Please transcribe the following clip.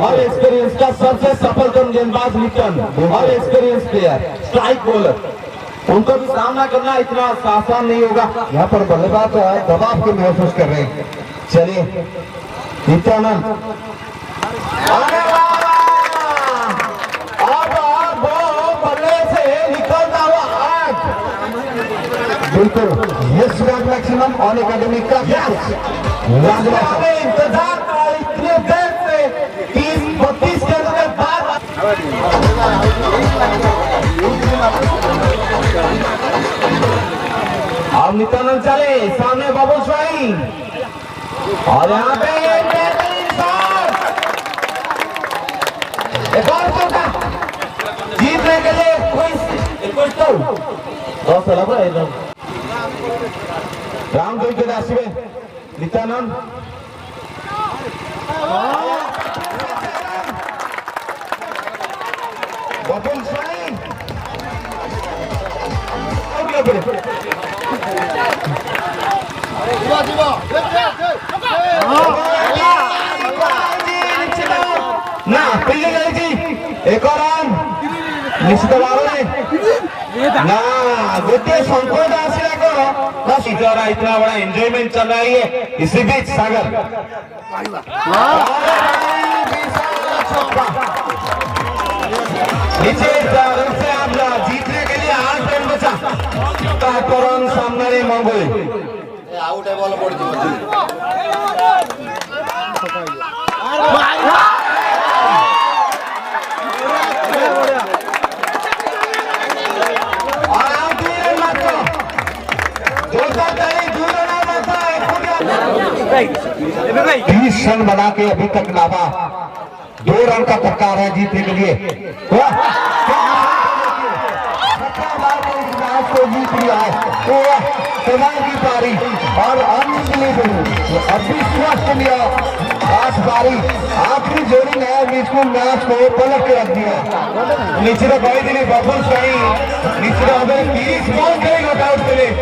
और एक्सपीरियंस का सबसे सफल गेंदबाज लिटन और एक्सपीरियंस प्लेयर स्ट्राइक बॉलर, उनको भी सामना करना इतना आसान नहीं होगा। यहाँ पर बल्लेबाज दबाव के महसूस कर रहे हैं। चलिए नित्यानंद अब वो बल्ले से निकलता हुआ आठ, बिल्कुल यस मैक्सिमम ऑन एकेडमी का इंतजार था इतने देर से 30-32 गेंदों के बाद। अब नित्यानंद चले सामने बबुल स्वाई और यहाँ पे एक और चौका जीतने के लिए 21 तो 10 लग रहा है रामदेव के राशि में नित्यानंद बबुल स्वाई ना पिल्ली गई एक और रन निश्चित भाव ना गोटे संकट आसला बस इतना बड़ा एंजॉयमेंट चल रहा है। इसी बीच सागर नीचे से आप जीतने के लिए 8 रन बचा रन सामने मंगोली आउट है बॉल पड़ बीस रन बना के अभी तक लावा 2 रन का फटकार है जीतने के लिए। को जीत लिया है की पारी और अभी स्वस्थ लिया 8 पारी आखिरी जोड़ी नया बीच को मैच को पलट के रख दिया। निश्चित भाई बबुल स्वाई निश्चित 30 बॉल के लिए